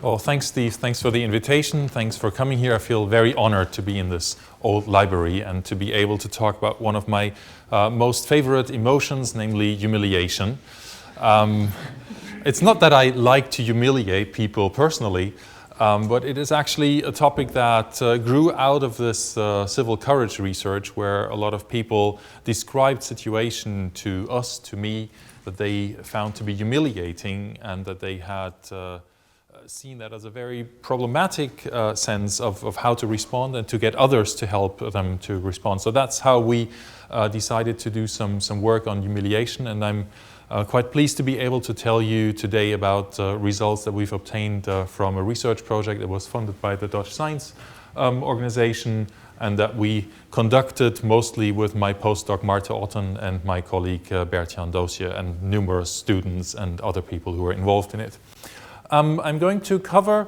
Well, thanks, Steve. Thanks for the invitation. Thanks for coming here. I feel very honored to be in this old library and to be able to talk about one of my most favorite emotions, namely humiliation. It's not that I like to humiliate people personally, but it is actually a topic that grew out of this civil courage research, where a lot of people described situation to us, to me, that they found to be humiliating and that they had seen that as a very problematic sense of how to respond and to get others to help them to respond. So that's how we decided to do some work on humiliation, and I'm quite pleased to be able to tell you today about results that we've obtained from a research project that was funded by the Dutch Science Organization and that we conducted mostly with my postdoc Marta Otten and my colleague Bert-Jan Doosje and numerous students and other people who were involved in it. I'm going to cover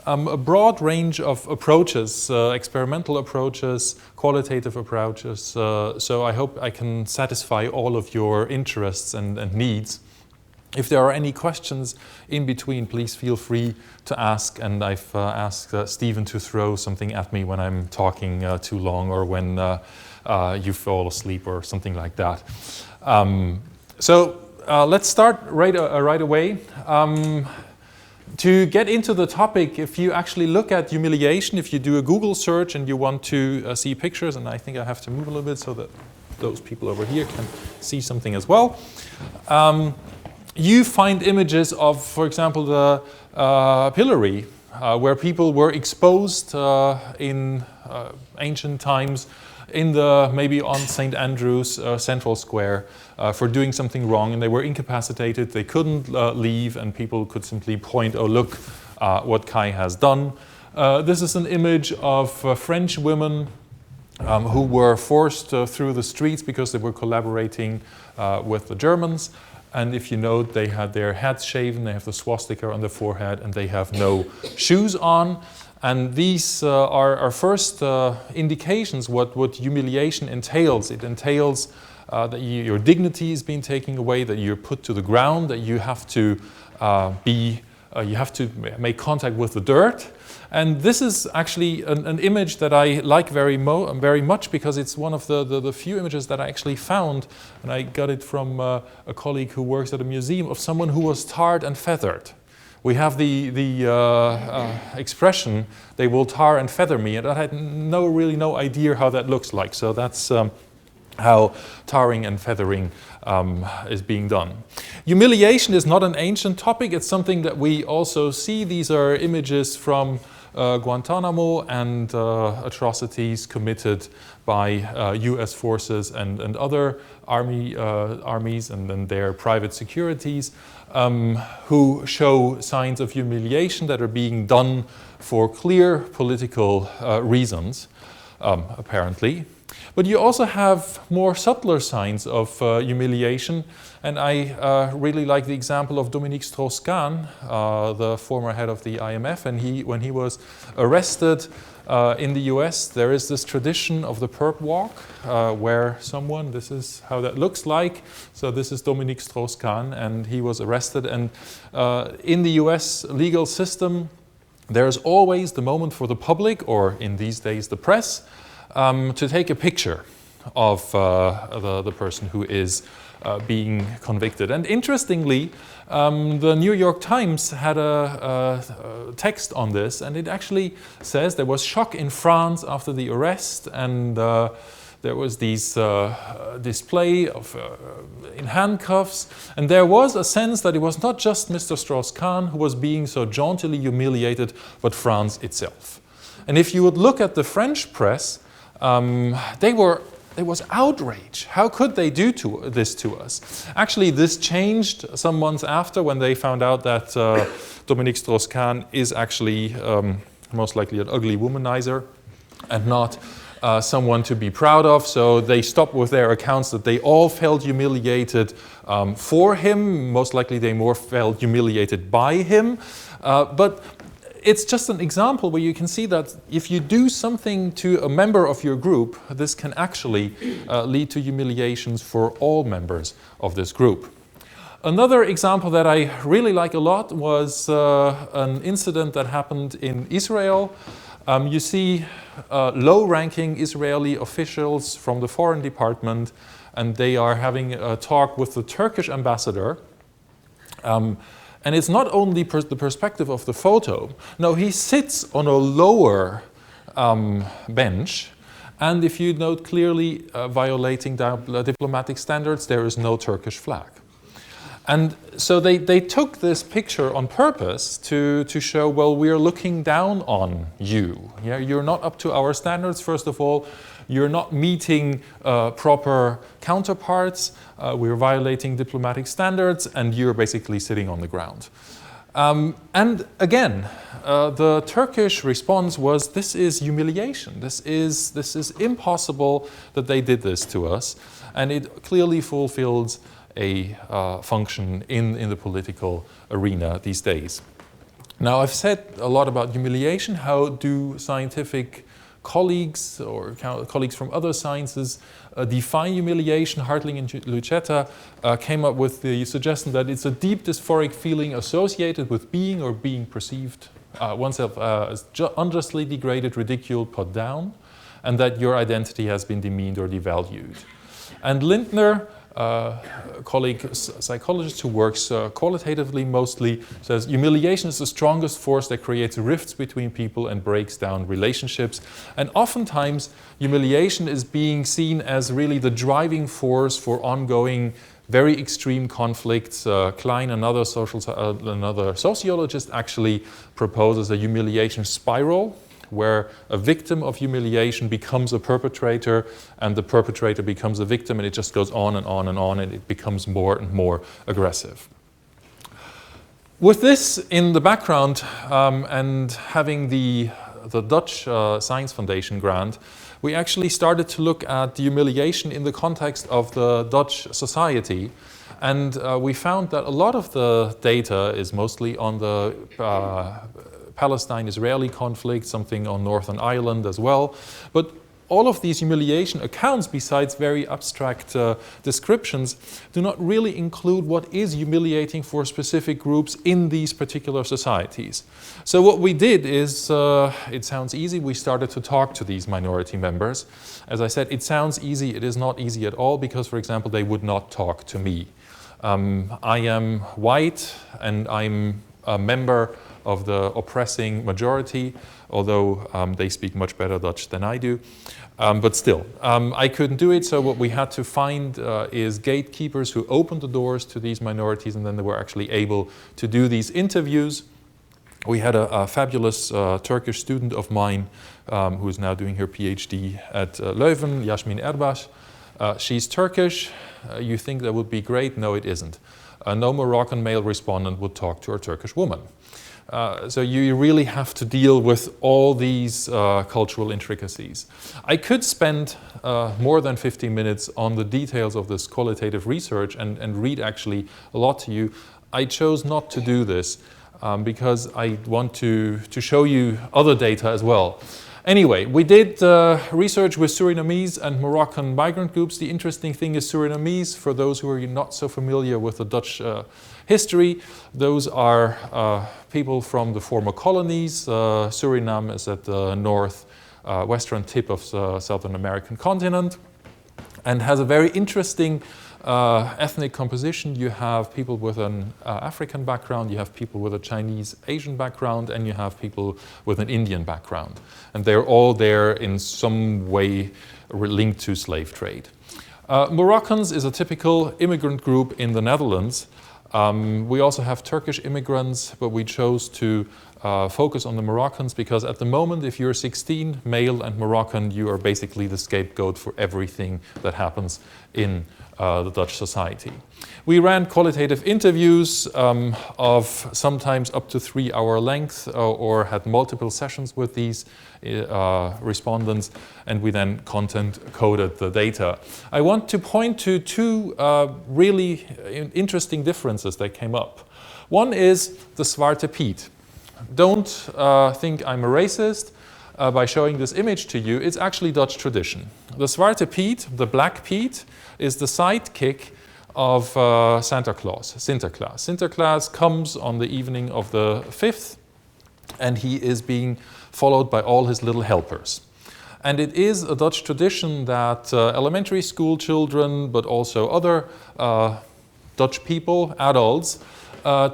a broad range of approaches, experimental approaches, qualitative approaches, so I hope I can satisfy all of your interests and needs. If there are any questions in between, please feel free to ask, and I've asked Stephen to throw something at me when I'm talking too long or when you fall asleep or something like that. Let's start right away. To get into the topic, if you actually look at humiliation, if you do a Google search and you want to see pictures, and I think I have to move a little bit so that those people over here can see something as well, you find images of, for example, the pillory, where people were exposed in ancient times maybe on St. Andrew's Central Square for doing something wrong, and they were incapacitated, they couldn't leave, and people could simply point, oh look what Kai has done. This is an image of French women who were forced through the streets because they were collaborating with the Germans. And if you note, they had their heads shaven, they have the swastika on their forehead, and they have no shoes on. And these are our first indications what humiliation entails. It entails that your dignity is being taken away, that you're put to the ground, that you have to make contact with the dirt. And this is actually an image that I like very much, because it's one of the few images that I actually found, and I got it from a colleague who works at a museum, of someone who was tarred and feathered. We have the expression, they will tar and feather me, and I had really no idea how that looks like. So that's how tarring and feathering is being done. Humiliation is not an ancient topic, it's something that we also see. These are images from Guantanamo and atrocities committed by US forces and other armies and their private securities, who show signs of humiliation that are being done for clear political reasons, apparently. But you also have more subtler signs of humiliation, and I really like the example of Dominique Strauss-Kahn, the former head of the IMF, and when he was arrested in the US, there is this tradition of the perp walk, where someone, this is how that looks like, so this is Dominique Strauss-Kahn, and he was arrested, and in the US legal system, there's always the moment for the public, or in these days the press, to take a picture of the person who is being convicted. And interestingly, the New York Times had a text on this, and it actually says there was shock in France after the arrest, and there was this display of in handcuffs, and there was a sense that it was not just Mr. Strauss-Kahn who was being so jauntily humiliated, but France itself. And if you would look at the French press, there was outrage. How could they do this to us? Actually, this changed some months after, when they found out that Dominique Strauss-Kahn is actually most likely an ugly womanizer and not someone to be proud of. So they stopped with their accounts that they all felt humiliated for him. Most likely they more felt humiliated by him. But it's just an example where you can see that if you do something to a member of your group, this can actually lead to humiliations for all members of this group. Another example that I really like a lot was an incident that happened in Israel. You see low-ranking Israeli officials from the foreign department, and they are having a talk with the Turkish ambassador. And it's not only the perspective of the photo. No, he sits on a lower bench, and if you note clearly violating diplomatic standards, there is no Turkish flag. And so they took this picture on purpose to show, well, we're looking down on you. Yeah, you're not up to our standards, first of all. You're not meeting proper counterparts. We're violating diplomatic standards, and you're basically sitting on the ground. And again, the Turkish response was, this is humiliation. This is impossible that they did this to us. And it clearly fulfills a function in the political arena these days. Now, I've said a lot about humiliation. How do scientific colleagues or colleagues from other sciences define humiliation? Hartling and Lucetta came up with the suggestion that it's a deep dysphoric feeling associated with being or being perceived oneself as unjustly degraded, ridiculed, put down, and that your identity has been demeaned or devalued. And Lindner, colleague psychologist who works qualitatively mostly, says humiliation is the strongest force that creates rifts between people and breaks down relationships. And oftentimes humiliation is being seen as really the driving force for ongoing very extreme conflicts. Klein, another sociologist, actually proposes a humiliation spiral, where a victim of humiliation becomes a perpetrator, and the perpetrator becomes a victim, and it just goes on and on and on, and it becomes more and more aggressive. With this in the background, and having the Dutch Science Foundation grant, we actually started to look at the humiliation in the context of the Dutch society. And we found that a lot of the data is mostly on the Palestine-Israeli conflict, something on Northern Ireland as well. But all of these humiliation accounts, besides very abstract descriptions, do not really include what is humiliating for specific groups in these particular societies. So what we did is, it sounds easy, we started to talk to these minority members. As I said, it sounds easy, it is not easy at all, because, for example, they would not talk to me. I am white, and I'm a member of the oppressing majority, although they speak much better Dutch than I do. But still, I couldn't do it, so what we had to find is gatekeepers who opened the doors to these minorities, and then they were actually able to do these interviews. We had a fabulous Turkish student of mine who is now doing her PhD at Leuven, Yasmin Erbash. She's Turkish. You think that would be great? No, it isn't. No Moroccan male respondent would talk to a Turkish woman. So you really have to deal with all these cultural intricacies. I could spend more than 15 minutes on the details of this qualitative research and read actually a lot to you. I chose not to do this because I want to show you other data as well. Anyway, we did research with Surinamese and Moroccan migrant groups. The interesting thing is Surinamese, for those who are not so familiar with the Dutch history, those are people from the former colonies. Suriname is at the northwestern tip of the Southern American continent and has a very interesting ethnic composition. You have people with an African background, you have people with a Chinese Asian background, and you have people with an Indian background. And they're all there in some way linked to slave trade. Moroccans is a typical immigrant group in the Netherlands. We also have Turkish immigrants, but we chose to focus on the Moroccans because at the moment, if you're 16, male and Moroccan, you are basically the scapegoat for everything that happens in the Dutch society. We ran qualitative interviews of sometimes up to 3-hour length or had multiple sessions with these respondents, and we then content coded the data. I want to point to two really interesting differences that came up. One is the Zwarte Piet. Don't think I'm a racist by showing this image to you. It's actually Dutch tradition. The Zwarte Piet, the Black Piet, is the sidekick of Santa Claus, Sinterklaas. Sinterklaas comes on the evening of the 5th, and he is being followed by all his little helpers. And it is a Dutch tradition that elementary school children, but also other Dutch people, adults,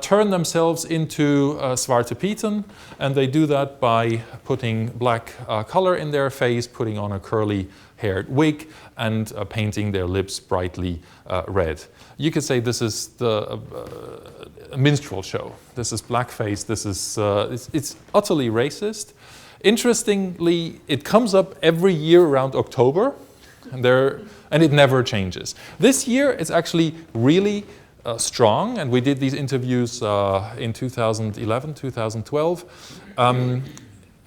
turn themselves into Zwarte Pieten, and they do that by putting black color in their face, putting on a curly haired wig, and painting their lips brightly red. You could say this is a minstrel show. This is blackface. This is it's utterly racist. Interestingly, it comes up every year around October, and it never changes. This year, it's actually really strong, and we did these interviews in 2011, 2012.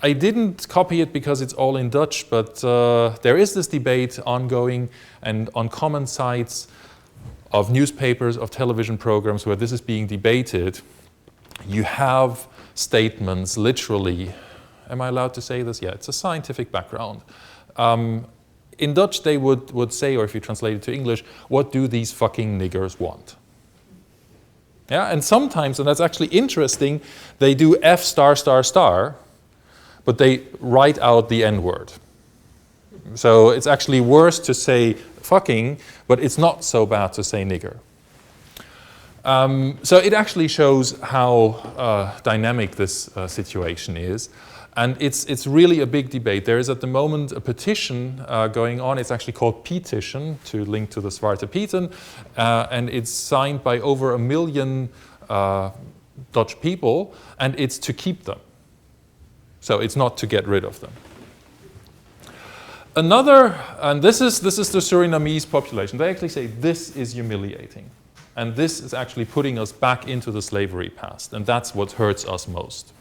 I didn't copy it because it's all in Dutch, but there is this debate ongoing, and on common sites of newspapers, of television programs where this is being debated, you have statements literally. Am I allowed to say this? Yeah, it's a scientific background. In Dutch, they would say, or if you translate it to English, what do these fucking niggers want? Yeah, and sometimes, and that's actually interesting, they do F star star star, but they write out the N-word. So it's actually worse to say fucking, but it's not so bad to say nigger. So it actually shows how dynamic this situation is. And it's really a big debate. There is at the moment a petition going on. It's actually called Petition, to link to the Zwarte Pieten. And it's signed by over 1 million Dutch people. And it's to keep them. So it's not to get rid of them. Another, and this is the Surinamese population. They actually say this is humiliating. And this is actually putting us back into the slavery past. And that's what hurts us most.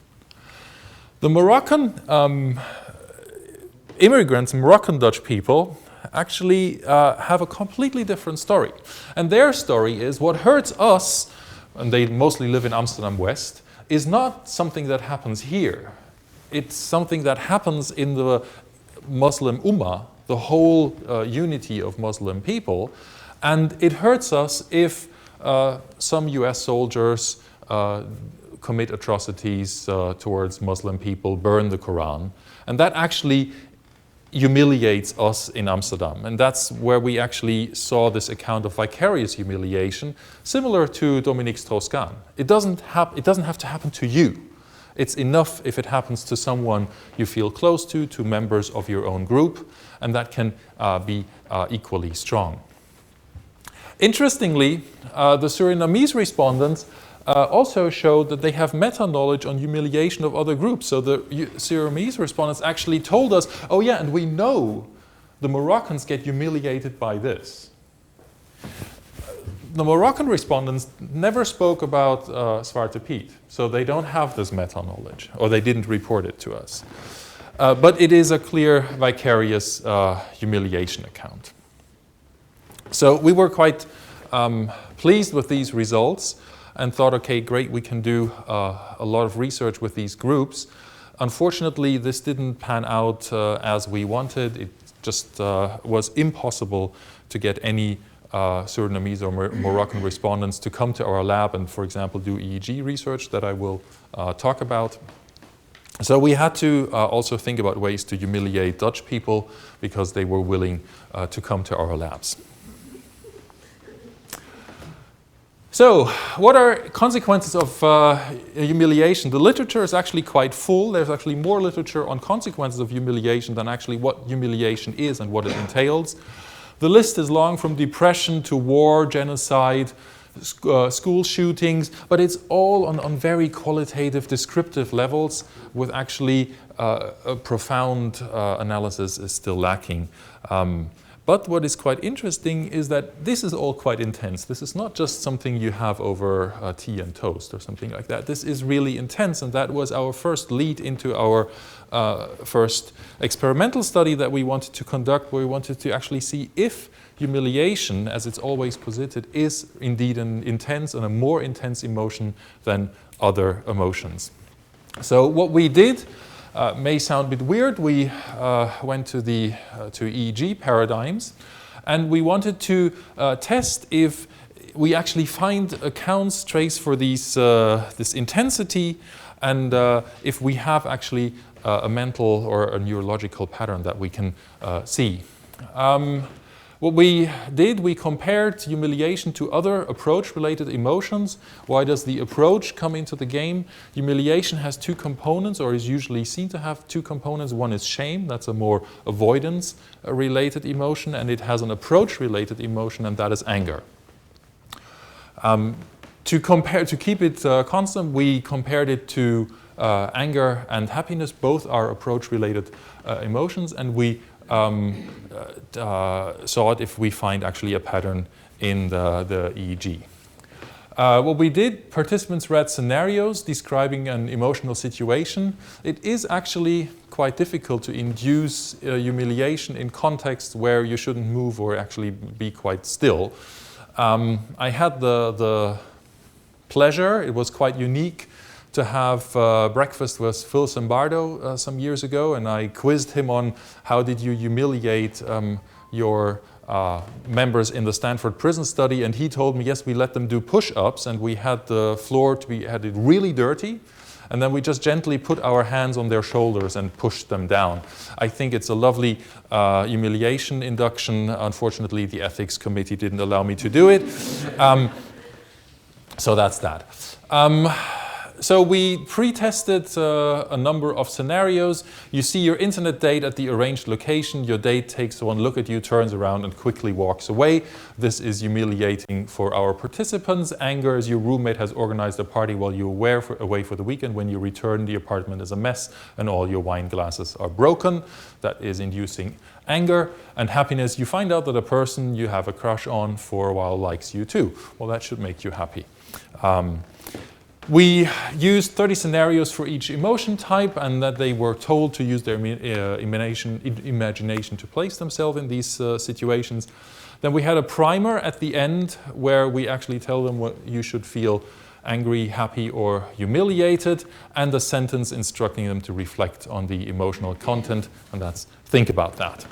The Moroccan immigrants, Moroccan Dutch people, actually have a completely different story. And their story is what hurts us, and they mostly live in Amsterdam West, is not something that happens here. It's something that happens in the Muslim Ummah, the whole unity of Muslim people. And it hurts us if some US soldiers commit atrocities towards Muslim people, burn the Quran. And that actually humiliates us in Amsterdam. And that's where we actually saw this account of vicarious humiliation, similar to Dominique Strauss-Kahn. It doesn't have to happen to you. It's enough if it happens to someone you feel close to members of your own group, and that can be equally strong. Interestingly, the Surinamese respondents also showed that they have meta-knowledge on humiliation of other groups. So the Surinamese respondents actually told us, oh yeah, and we know the Moroccans get humiliated by this. The Moroccan respondents never spoke about Zwarte Piet, so they don't have this meta-knowledge, or they didn't report it to us. But it is a clear vicarious humiliation account. So we were quite pleased with these results and thought, okay, great, we can do a lot of research with these groups. Unfortunately, this didn't pan out as we wanted. It just was impossible to get any Surinamese or Moroccan respondents to come to our lab and, for example, do EEG research that I will talk about. So we had to also think about ways to humiliate Dutch people because they were willing to come to our labs. So, what are consequences of humiliation? The literature is actually quite full. There's actually more literature on consequences of humiliation than actually what humiliation is and what it entails. The list is long, from depression to war, genocide, school shootings, but it's all on very qualitative, descriptive levels, with actually a profound analysis is still lacking. But what is quite interesting is that this is all quite intense. This is not just something you have over tea and toast or something like that. This is really intense, and that was our first lead into our first experimental study that we wanted to conduct, where we wanted to actually see if humiliation, as it's always posited, is indeed an intense and a more intense emotion than other emotions. So what we did may sound a bit weird. We went to EEG paradigms, and we wanted to test if we actually find accounts trace for these, this intensity, and if we have actually a mental or a neurological pattern that we can see. What we did, we compared humiliation to other approach-related emotions. Why does the approach come into the game? Humiliation has two components, or is usually seen to have two components. One is shame, that's a more avoidance-related emotion, and it has an approach-related emotion, and that is anger. To keep it constant, we compared it to anger and happiness. Both are approach-related emotions, and we saw it if we find actually a pattern in the EEG. What we did, participants read scenarios describing an emotional situation. It is actually quite difficult to induce humiliation in contexts where you shouldn't move or actually be quite still. I had the pleasure, it was quite unique, to have breakfast with Phil Zimbardo some years ago, and I quizzed him on how did you humiliate your members in the Stanford prison study, and he told me, yes, we let them do push-ups, and we had the floor had it really dirty, and then we just gently put our hands on their shoulders and pushed them down. I think it's a lovely humiliation induction. Unfortunately, the ethics committee didn't allow me to do it. So that's that. So we pre-tested a number of scenarios. You see your internet date at the arranged location. Your date takes one look at you, turns around, and quickly walks away. This is humiliating for our participants. Anger is your roommate has organized a party while you're away for the weekend. When you return, the apartment is a mess and all your wine glasses are broken. That is inducing anger. And happiness, you find out that a person you have a crush on for a while likes you too. Well, that should make you happy. We used 30 scenarios for each emotion type, and that they were told to use their imagination to place themselves in these situations. Then we had a primer at the end where we actually tell them what you should feel: angry, happy, or humiliated, and a sentence instructing them to reflect on the emotional content, and that's think about that.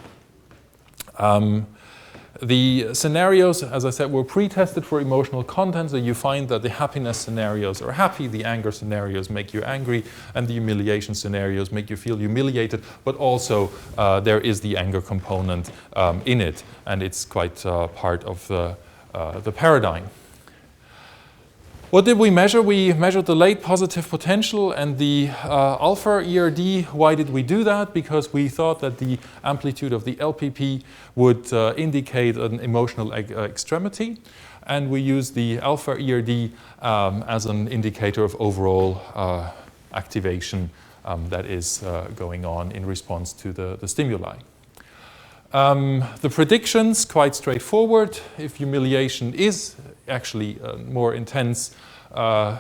The scenarios, as I said, were pre-tested for emotional content, so you find that the happiness scenarios are happy, the anger scenarios make you angry, and the humiliation scenarios make you feel humiliated, but also there is the anger component in it, and it's quite part of the paradigm. What did we measure? We measured the late positive potential and the alpha ERD. Why did we do that? Because we thought that the amplitude of the LPP would indicate an emotional extremity. And we used the alpha ERD as an indicator of overall activation that is going on in response to the stimuli. The predictions, quite straightforward. If humiliation is actually a more intense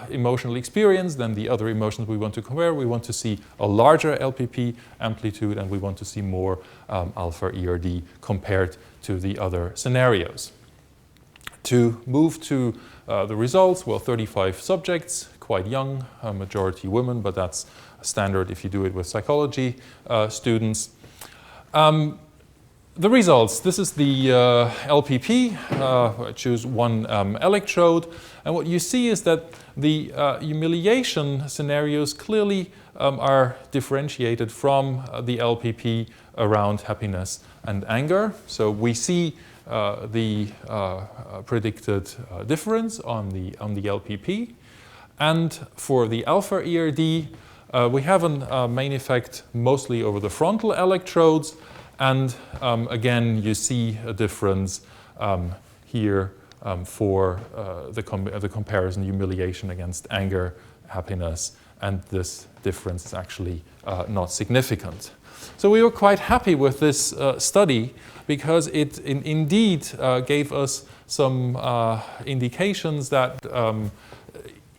emotional experience than the other emotions we want to compare, we want to see a larger LPP amplitude, and we want to see more alpha ERD compared to the other scenarios. To move to the results, well, 35 subjects, quite young, a majority women, but that's standard if you do it with psychology students. The results, this is the LPP. I choose one electrode, and what you see is that the humiliation scenarios clearly are differentiated from the LPP around happiness and anger. So we see the predicted difference on the LPP, and for the alpha ERD, we have a main effect mostly over the frontal electrodes. And again, you see a difference here for the comparison humiliation against anger, happiness, and this difference is actually not significant. So we were quite happy with this study because it indeed gave us some indications that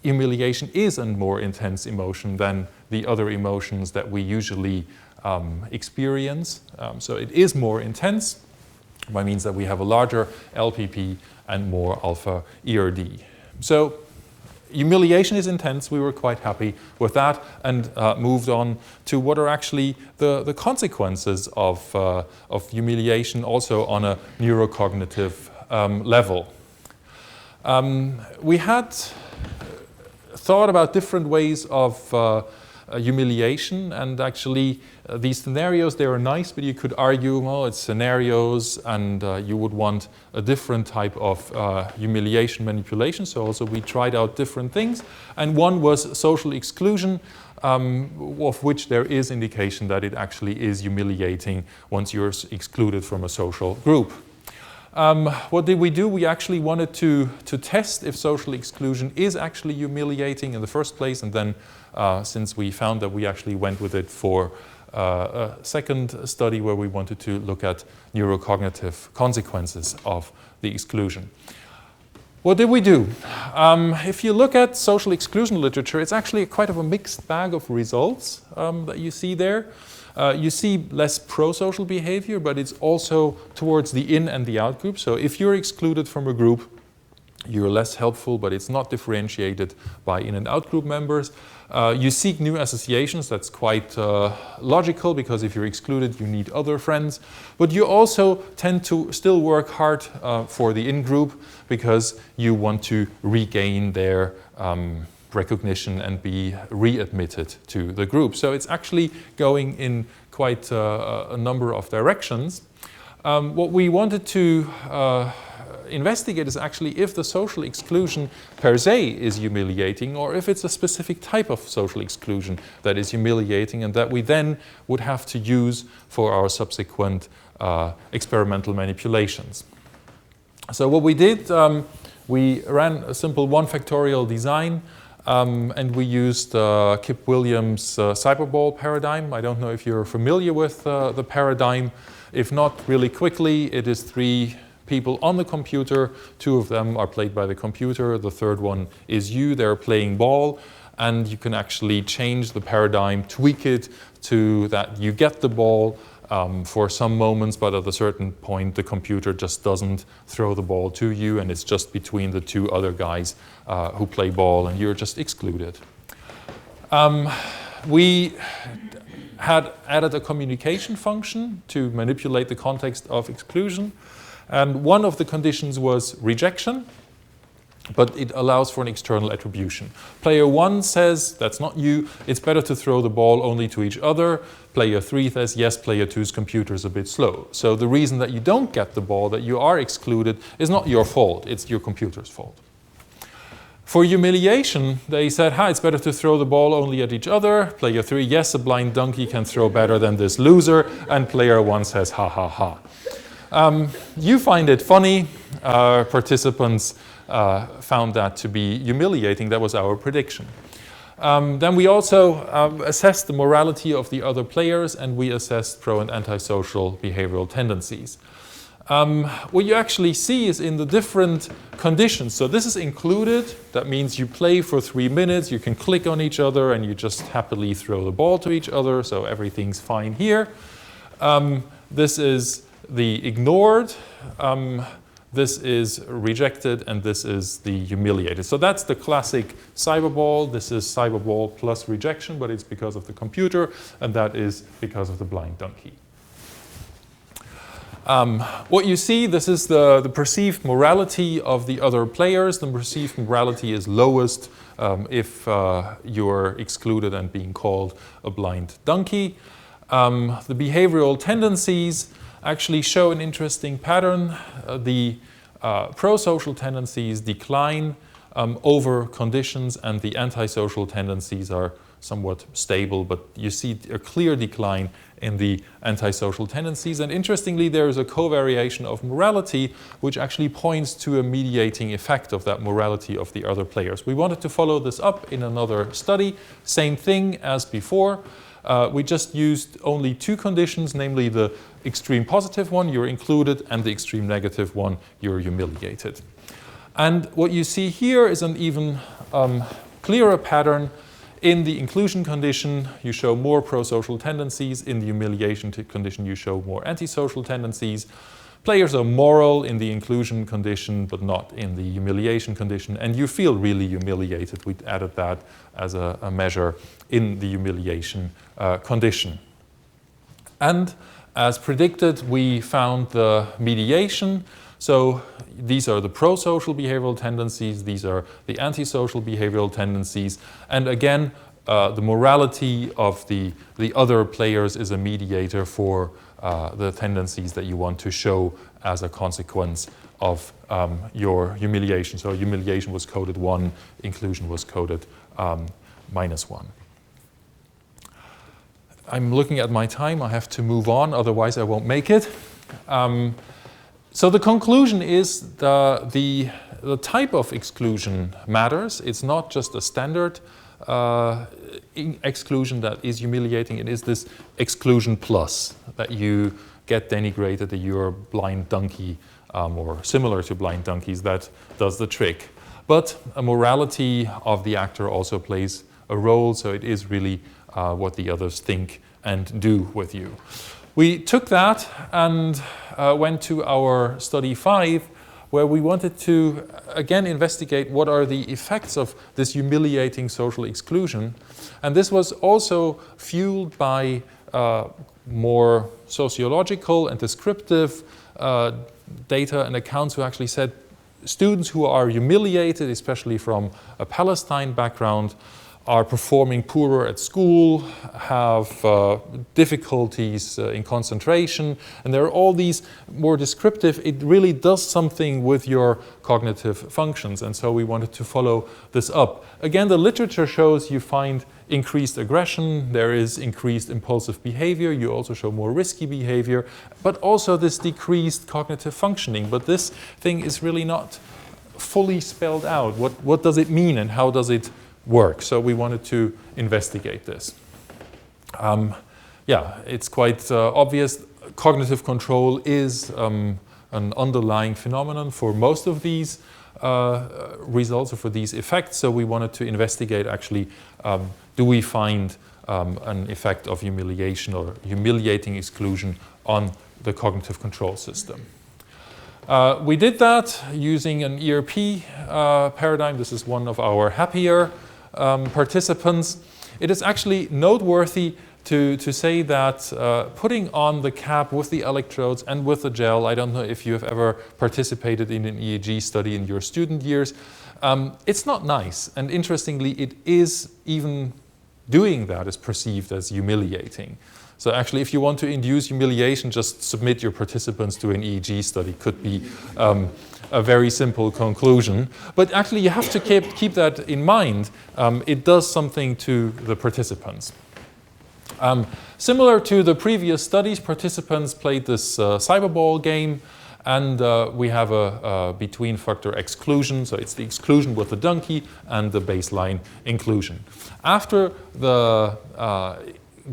humiliation is a more intense emotion than the other emotions that we usually experience. So it is more intense, by means that we have a larger LPP and more alpha ERD. So humiliation is intense. We were quite happy with that, and moved on to what are actually the consequences of humiliation also on a neuro-cognitive level. We had thought about different ways of humiliation, and actually these scenarios, they are nice, but you could argue, well, it's scenarios and you would want a different type of humiliation manipulation. So also we tried out different things, and one was social exclusion, of which there is indication that it actually is humiliating once you're excluded from a social group. What did we do? We actually wanted to test if social exclusion is actually humiliating in the first place, and then since we found that, we actually went with it for a second study where we wanted to look at neuro-cognitive consequences of the exclusion. What did we do? If you look at social exclusion literature, it's actually quite of a mixed bag of results that you see there. You see less pro-social behavior, but it's also towards the in and the out group. So if you're excluded from a group, you're less helpful, but it's not differentiated by in and out group members. You seek new associations. That's quite logical, because if you're excluded, you need other friends. But you also tend to still work hard for the in-group, because you want to regain their recognition and be readmitted to the group. So it's actually going in quite a number of directions. What we wanted to investigate is actually if the social exclusion per se is humiliating, or if it's a specific type of social exclusion that is humiliating, and that we then would have to use for our subsequent experimental manipulations. So what we did, we ran a simple 1 factorial design, and we used Kip Williams' cyberball paradigm. I don't know if you're familiar with the paradigm. If not, really quickly, it is 3 people on the computer. 2 of them are played by the computer. The third one is you. They're playing ball, and you can actually change the paradigm, tweak it to that you get the ball for some moments, but at a certain point the computer just doesn't throw the ball to you, and it's just between the 2 other guys who play ball, and you're just excluded. We had added a communication function to manipulate the context of exclusion. And one of the conditions was rejection, but it allows for an external attribution. Player 1 says, that's not you, it's better to throw the ball only to each other. Player 3 says, yes, player 2's computer is a bit slow. So the reason that you don't get the ball, that you are excluded, is not your fault, it's your computer's fault. For humiliation, they said, it's better to throw the ball only at each other. Player 3, yes, a blind donkey can throw better than this loser. And player 1 says, ha, ha, ha. You find it funny. Participants found that to be humiliating. That was our prediction. Then we also assessed the morality of the other players, and we assessed pro- and antisocial behavioral tendencies. What you actually see is in the different conditions. So this is included. That means you play for 3 minutes, you can click on each other, and you just happily throw the ball to each other, so everything's fine here. This is the ignored, this is rejected, and this is the humiliated. So that's the classic cyberball. This is cyberball plus rejection, but it's because of the computer, and that is because of the blind donkey. What you see, this is the perceived morality of the other players. The perceived morality is lowest if you're excluded and being called a blind donkey. The behavioral tendencies actually show an interesting pattern. The pro-social tendencies decline over conditions, and the antisocial tendencies are somewhat stable, but you see a clear decline in the antisocial tendencies. And interestingly, there is a covariation of morality, which actually points to a mediating effect of that morality of the other players. We wanted to follow this up in another study. Same thing as before. We just used only 2 conditions, namely the extreme positive one, you're included, and the extreme negative one, you're humiliated. And what you see here is an even clearer pattern. In the inclusion condition, you show more pro-social tendencies. In the humiliation condition, you show more antisocial tendencies. Players are moral in the inclusion condition, but not in the humiliation condition. And you feel really humiliated. We added that as a measure in the humiliation condition. And as predicted, we found the mediation. So these are the pro-social behavioral tendencies, these are the antisocial behavioral tendencies, and again, the morality of the other players is a mediator for the tendencies that you want to show as a consequence of your humiliation. So humiliation was coded 1, inclusion was coded -1. I'm looking at my time, I have to move on, otherwise I won't make it. So the conclusion is the type of exclusion matters. It's not just a standard exclusion that is humiliating, it is this exclusion plus, that you get denigrated, that you're a blind donkey or similar to blind donkeys, that does the trick. But a morality of the actor also plays a role, so it is really what the others think and do with you. We took that and went to our study 5, where we wanted to again investigate what are the effects of this humiliating social exclusion. And this was also fueled by more sociological and descriptive data and accounts who actually said students who are humiliated, especially from a Palestine background, are performing poorer at school, have difficulties in concentration, and there are all these more descriptive, it really does something with your cognitive functions, and so we wanted to follow this up. Again, the literature shows you find increased aggression, there is increased impulsive behavior, you also show more risky behavior, but also this decreased cognitive functioning. But this thing is really not fully spelled out. What does it mean and how does it work? So we wanted to investigate this. Yeah, it's quite obvious. Cognitive control is an underlying phenomenon for most of these results or for these effects. So we wanted to investigate actually, do we find an effect of humiliation or humiliating exclusion on the cognitive control system. We did that using an ERP paradigm. This is one of our happier participants. It is actually noteworthy to say that putting on the cap with the electrodes and with the gel, I don't know if you have ever participated in an EEG study in your student years, it's not nice. And interestingly, it is even doing that is perceived as humiliating. So actually, if you want to induce humiliation, just submit your participants to an EEG study. Could be a very simple conclusion. But actually, you have to keep that in mind. It does something to the participants. Similar to the previous studies, participants played this cyberball game, and we have a between factor exclusion, so it's the exclusion with the donkey and the baseline inclusion. After the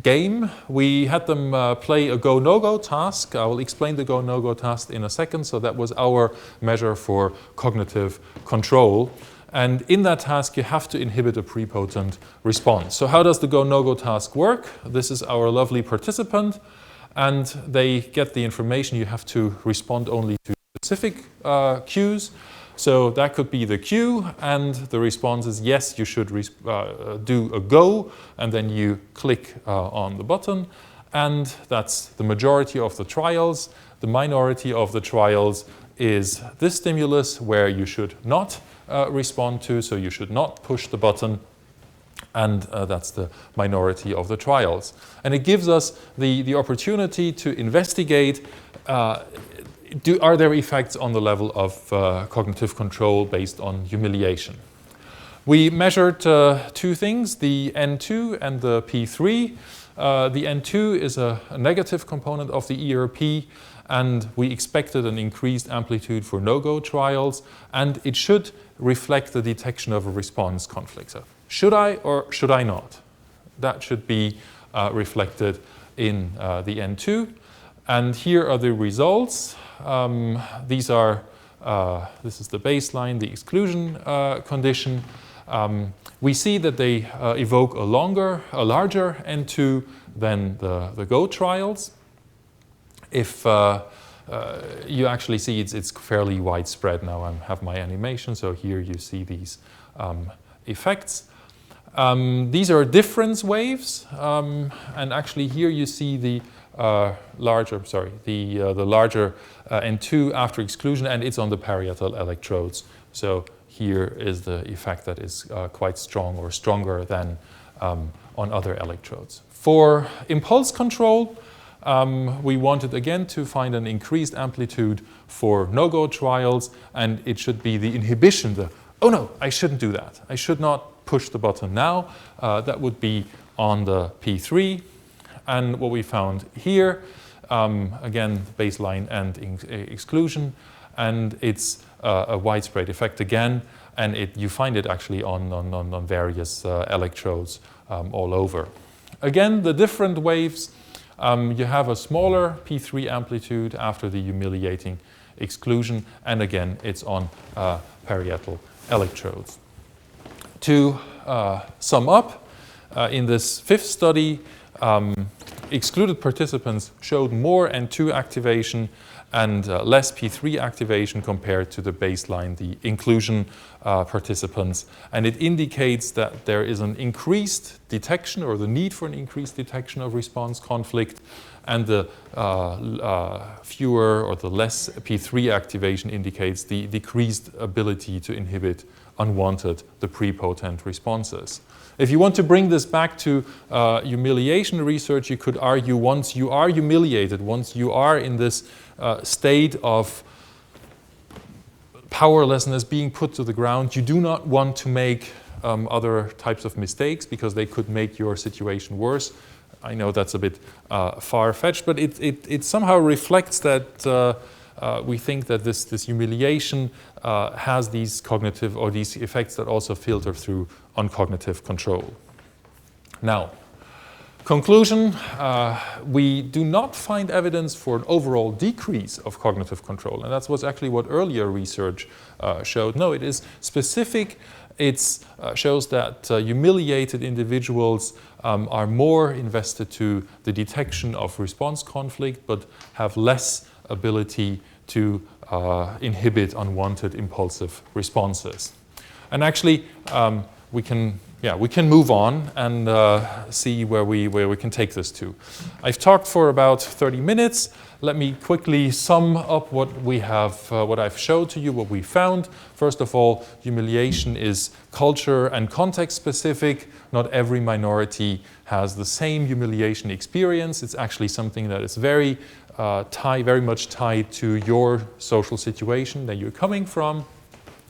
game, we had them play a go-no-go task. I will explain the go-no-go task in a second. So that was our measure for cognitive control. And in that task, you have to inhibit a prepotent response. So how does the go-no-go task work? This is our lovely participant, and they get the information. You have to respond only to specific cues. So that could be the cue, and the response is yes, you should do a go, and then you click on the button, and that's the majority of the trials. The minority of the trials is this stimulus where you should not respond to, so you should not push the button, and that's the minority of the trials. And it gives us the opportunity to investigate are there effects on the level of cognitive control based on humiliation? We measured two things, the N2 and the P3. The N2 is a negative component of the ERP, and we expected an increased amplitude for no-go trials, and it should reflect the detection of a response conflict. So should I or should I not? That should be reflected in the N2. And here are the results. This is the baseline, the exclusion condition. We see that they evoke a larger N2 than the GO trials. If you actually see it's fairly widespread now. I have my animation, so here you see these effects. These are difference waves, and actually here you see the larger N2 after exclusion, and it's on the parietal electrodes. So here is the effect that is quite strong or stronger than on other electrodes. For impulse control, we wanted again to find an increased amplitude for no-go trials, and it should be the inhibition, oh no, I shouldn't do that. I should not push the button now. That would be on the P3. And what we found here, again, baseline and exclusion, and it's a widespread effect again, and you find it actually on various electrodes all over. Again, the different waves, you have a smaller P3 amplitude after the humiliating exclusion, and again, it's on parietal electrodes. To sum up, in this fifth study, excluded participants showed more N2 activation and less P3 activation compared to the baseline, the inclusion participants. And it indicates that there is an increased detection, or the need for an increased detection of response conflict, and the fewer or the less P3 activation indicates the decreased ability to inhibit unwanted, the prepotent responses. If you want to bring this back to humiliation research, you could argue once you are humiliated, once you are in this state of powerlessness being put to the ground, you do not want to make other types of mistakes because they could make your situation worse. I know that's a bit far-fetched, but it somehow reflects that we think that this humiliation has these cognitive or these effects that also filter through on cognitive control. Now, conclusion, we do not find evidence for an overall decrease of cognitive control, and that's actually what earlier research showed. No, it is specific. It shows that humiliated individuals are more invested to the detection of response conflict, but have less ability to inhibit unwanted impulsive responses. And actually, we can move on and see where we can take this to. I've talked for about 30 minutes. Let me quickly sum up what I've showed to you, what we found. First of all, humiliation is culture and context specific. Not every minority has the same humiliation experience. It's actually something that is very much tied to your social situation that you're coming from.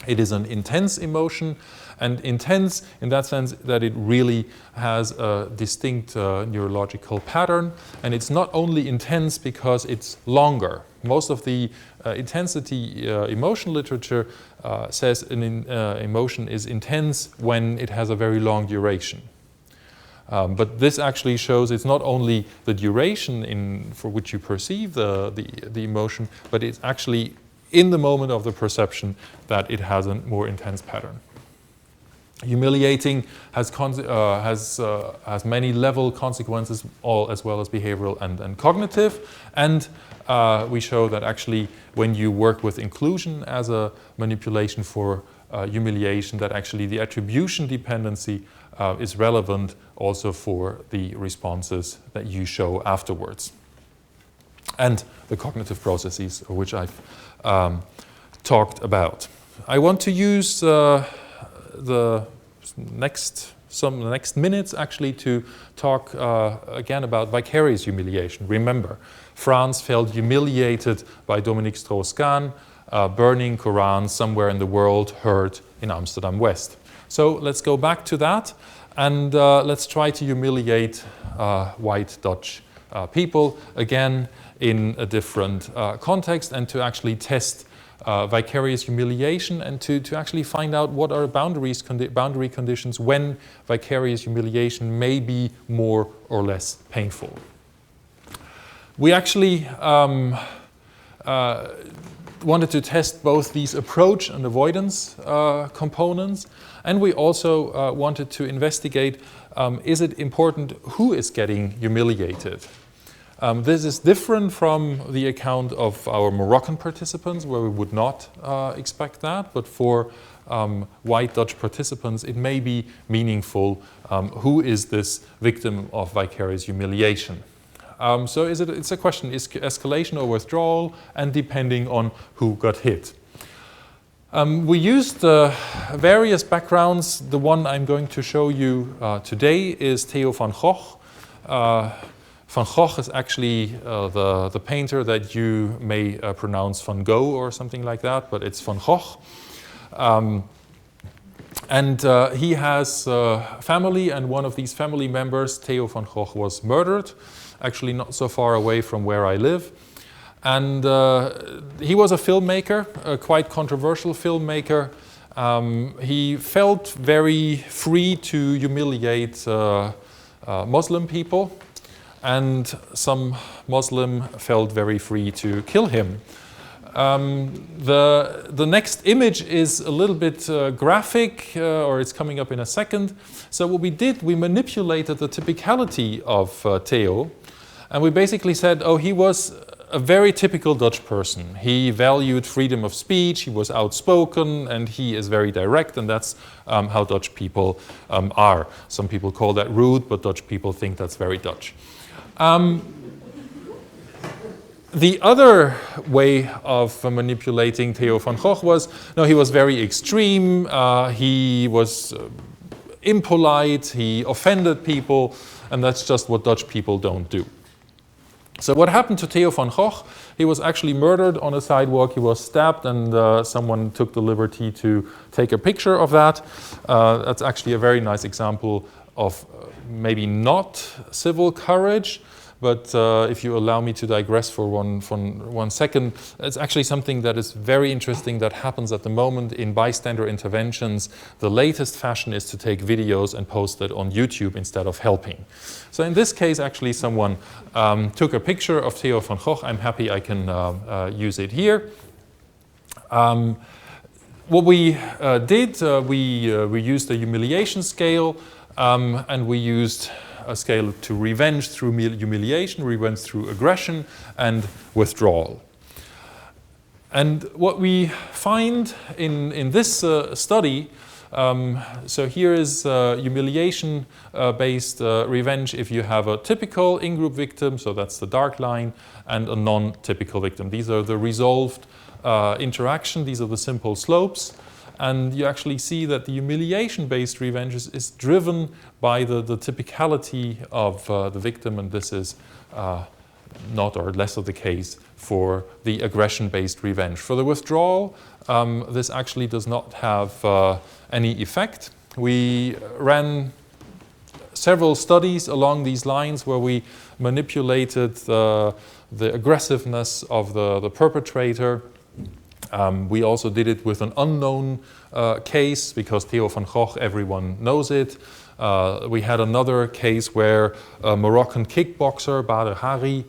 It is an intense emotion, and intense in that sense that it really has a distinct neurological pattern. And it's not only intense because it's longer. Most of the intensity emotion literature says an emotion is intense when it has a very long duration. But this actually shows it's not only the duration for which you perceive the emotion, but it's actually in the moment of the perception that it has a more intense pattern. Humiliating has many level consequences, as well as behavioral and cognitive. And we show that actually when you work with inclusion as a manipulation for humiliation, that actually the attribution dependency is relevant also for the responses that you show afterwards. And the cognitive processes, which I've talked about. I want to use the next minutes actually to talk again about vicarious humiliation. Remember, France felt humiliated by Dominique Strauss-Kahn, burning Quran somewhere in the world, heard in Amsterdam West. So let's go back to that, and let's try to humiliate white Dutch people again in a different context, and to actually test vicarious humiliation, and to actually find out what are boundary conditions when vicarious humiliation may be more or less painful. We actually wanted to test both these approach and avoidance components, and we also wanted to investigate, is it important who is getting humiliated? This is different from the account of our Moroccan participants, where we would not expect that, but for white Dutch participants it may be meaningful who is this victim of vicarious humiliation. So it's a question, is escalation or withdrawal, and depending on who got hit. We used various backgrounds. The one I'm going to show you today is Theo van Gogh. Van Gogh is actually the painter that you may pronounce Van Gogh or something like that, but it's Van Gogh. And he has family, and one of these family members, Theo van Gogh, was murdered, actually not so far away from where I live. And he was a filmmaker, a quite controversial filmmaker. He felt very free to humiliate Muslim people, and some Muslim felt very free to kill him. The next image is a little bit graphic, or it's coming up in a second. So what we did, we manipulated the typicality of Theo, and we basically said, oh, he was a very typical Dutch person. He valued freedom of speech, he was outspoken, and he is very direct, and that's how Dutch people are. Some people call that rude, but Dutch people think that's very Dutch. The other way of manipulating Theo van Gogh was, no, he was very extreme, he was impolite, he offended people, and that's just what Dutch people don't do. So what happened to Theo van Gogh? He was actually murdered on a sidewalk, he was stabbed, and someone took the liberty to take a picture of that. That's actually a very nice example of maybe not civil courage, but if you allow me to digress for one second, it's actually something that is very interesting that happens at the moment in bystander interventions. The latest fashion is to take videos and post it on YouTube instead of helping. So in this case, actually someone took a picture of Theo van Gogh. I'm happy I can use it here. What we did, we used a humiliation scale, and we used a scale to revenge through humiliation, revenge through aggression, and withdrawal. And what we find in this study, so here is humiliation-based revenge if you have a typical in-group victim, so that's the dark line, and a non-typical victim. These are the resolved interaction, these are the simple slopes. And you actually see that the humiliation-based revenge is driven by the typicality of the victim, and this is not or less of the case for the aggression-based revenge. For the withdrawal, this actually does not have any effect. We ran several studies along these lines where we manipulated the aggressiveness of the perpetrator. We also did it with an unknown case because Theo van Gogh, everyone knows it. We had another case where a Moroccan kickboxer, Badr Hari,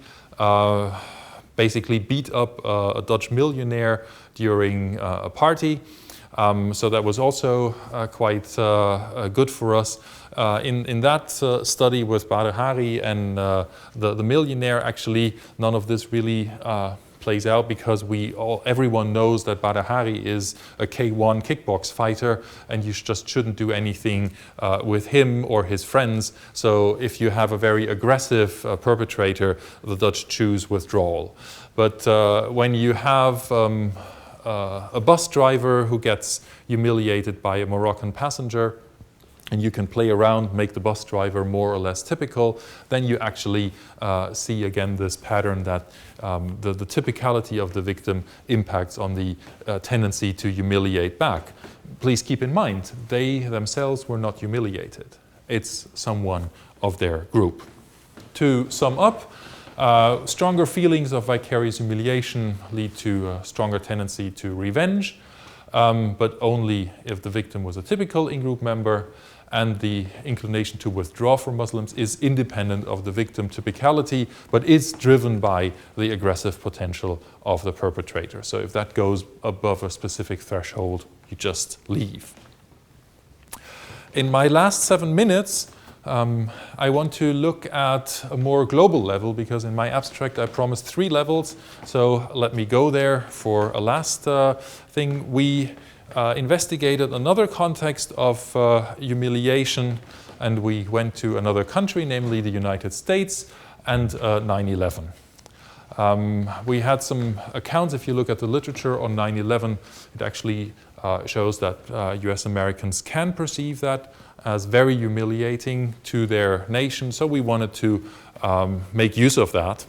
basically beat up a Dutch millionaire during a party. So that was also quite good for us. In that study with Badr Hari and the millionaire, actually none of this really plays out because everyone knows that Badr Hari is a K1 kickbox fighter, and you just shouldn't do anything with him or his friends. So if you have a very aggressive perpetrator, the Dutch choose withdrawal. But when you have a bus driver who gets humiliated by a Moroccan passenger, and you can play around, make the bus driver more or less typical, then you actually see again this pattern that the typicality of the victim impacts on the tendency to humiliate back. Please keep in mind, they themselves were not humiliated. It's someone of their group. To sum up, stronger feelings of vicarious humiliation lead to a stronger tendency to revenge, but only if the victim was a typical in-group member, and the inclination to withdraw from Muslims is independent of the victim typicality, but is driven by the aggressive potential of the perpetrator. So if that goes above a specific threshold, you just leave. In my last 7 minutes, I want to look at a more global level, because in my abstract I promised 3 levels. So let me go there for a last thing. We investigated another context of humiliation, and we went to another country, namely the United States, and 9/11. We had some accounts. If you look at the literature on 9/11, it actually shows that US Americans can perceive that as very humiliating to their nation. So we wanted to make use of that.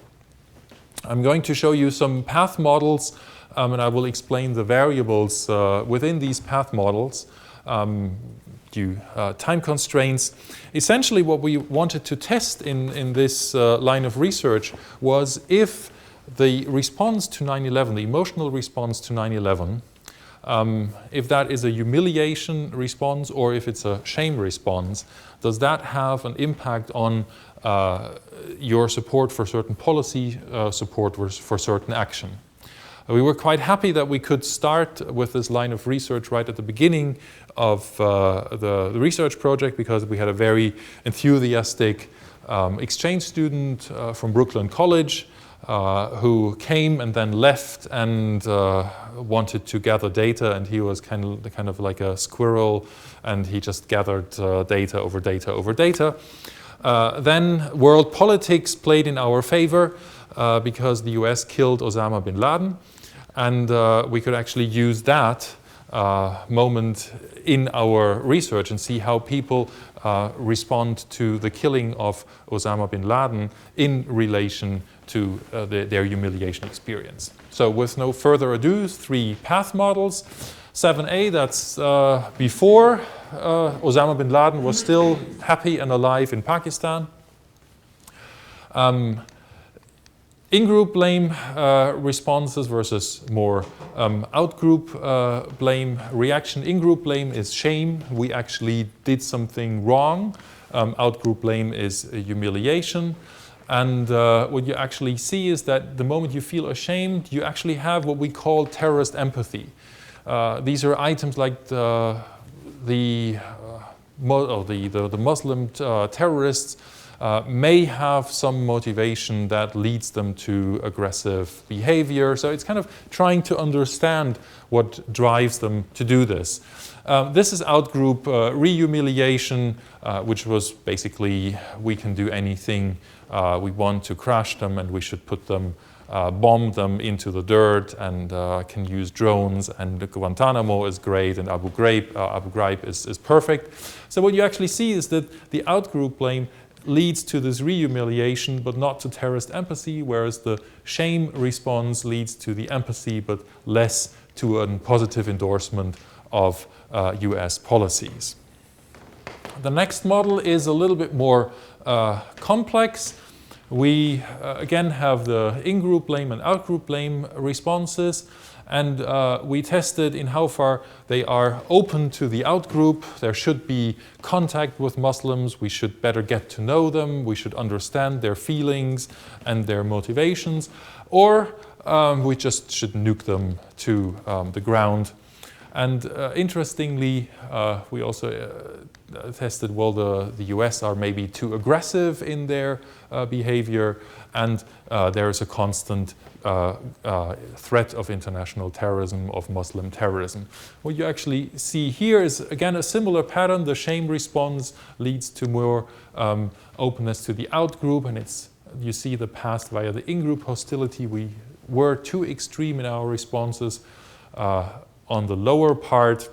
I'm going to show you some path models, and I will explain the variables within these path models due time constraints. Essentially, what we wanted to test in this line of research was if the response to 9/11, the emotional response to 9/11, if that is a humiliation response or if it's a shame response, does that have an impact on your support for certain policy, support for certain action? We were quite happy that we could start with this line of research right at the beginning of the research project, because we had a very enthusiastic exchange student from Brooklyn College who came and then left and wanted to gather data, and he was kind of like a squirrel, and he just gathered data over data over data. Then world politics played in our favor because the US killed Osama bin Laden, and we could actually use that moment in our research and see how people respond to the killing of Osama bin Laden in relation to their humiliation experience. So with no further ado, 3 path models. 7A, that's before Osama bin Laden was still happy and alive in Pakistan. In-group blame responses versus more out-group blame reaction. In-group blame is shame. We actually did something wrong. Out-group blame is humiliation. And what you actually see is that the moment you feel ashamed, you actually have what we call terrorist empathy. These are items like the Muslim terrorists may have some motivation that leads them to aggressive behavior. So it's kind of trying to understand what drives them to do this. This is out-group re-humiliation, which was basically, we can do anything we want to crash them, and we should put them, bomb them into the dirt, and can use drones, and Guantanamo is great, and Abu Ghraib is perfect. So what you actually see is that the out-group blame leads to this re-humiliation, but not to terrorist empathy, whereas the shame response leads to the empathy, but less to a positive endorsement of US policies. The next model is a little bit more complex. We again have the in-group blame and out-group blame responses, and we tested in how far they are open to the out-group. There should be contact with Muslims. We should better get to know them. We should understand their feelings and their motivations, or we just should nuke them to the ground. And interestingly, we also tested, well, the US are maybe too aggressive in their behavior, and there is a constant threat of international terrorism, of Muslim terrorism. What you actually see here is, again, a similar pattern. The shame response leads to more openness to the out-group, and you see the path via the in-group hostility. We were too extreme in our responses. On the lower part,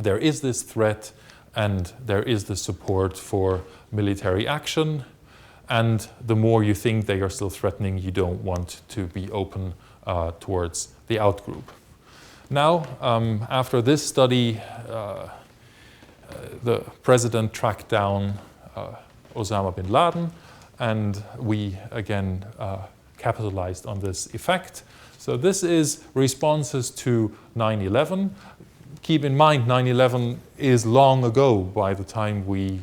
there is this threat, and there is the support for military action. And the more you think they are still threatening, you don't want to be open towards the out-group. Now, after this study, the president tracked down Osama bin Laden, and we again capitalized on this effect. So this is responses to 9/11. Keep in mind, 9/11 is long ago by the time we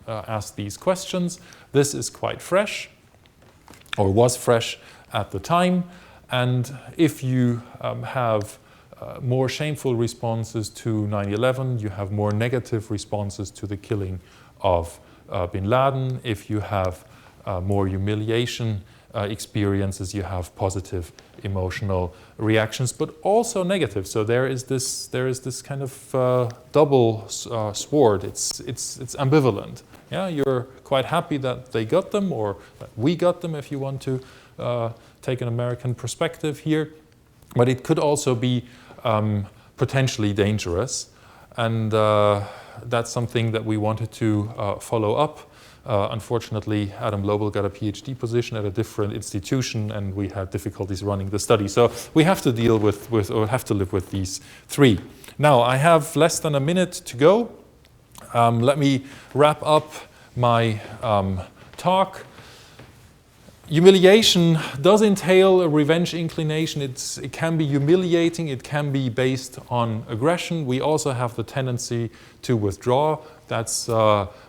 asked these questions. This is quite fresh, or was fresh at the time. And if you have more shameful responses to 9/11, you have more negative responses to the killing of bin Laden. If you have more humiliation experiences, you have positive emotional reactions, but also negative. So there is this kind of double sword. It's ambivalent. Yeah, you're quite happy that they got them, or that we got them, if you want to take an American perspective here. But it could also be potentially dangerous, and that's something that we wanted to follow up. Unfortunately, Adam Lobel got a PhD position at a different institution, and we had difficulties running the study. So we have to deal with or have to live with these three. Now, I have less than a minute to go. Let me wrap up my talk. Humiliation does entail a revenge inclination. It can be humiliating. It can be based on aggression. We also have the tendency to withdraw. That's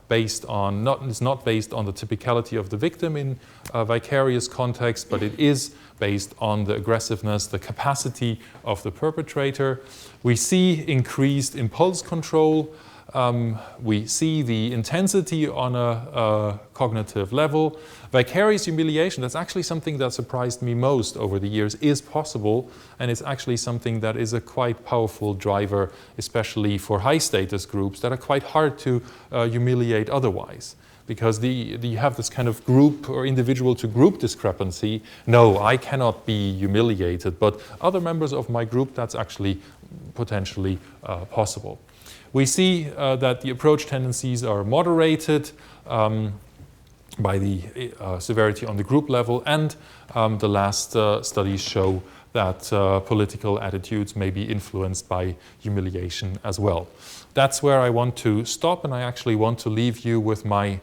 based on it's not based on the typicality of the victim in a vicarious context, but it is based on the aggressiveness, the capacity of the perpetrator. We see increased impulse control. We see the intensity on a cognitive level. Vicarious humiliation, that's actually something that surprised me most over the years, is possible, and it's actually something that is a quite powerful driver, especially for high status groups that are quite hard to humiliate otherwise. Because you have this kind of group or individual to group discrepancy. No, I cannot be humiliated, but other members of my group, that's actually potentially possible. We see that the approach tendencies are moderated by the severity on the group level, and the last studies show that political attitudes may be influenced by humiliation as well. That's where I want to stop, and I actually want to leave you with my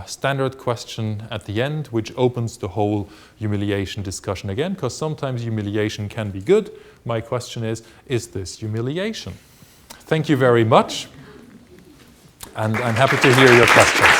standard question at the end, which opens the whole humiliation discussion again, because sometimes humiliation can be good. My question is this humiliation? Thank you very much, and I'm happy to hear your questions.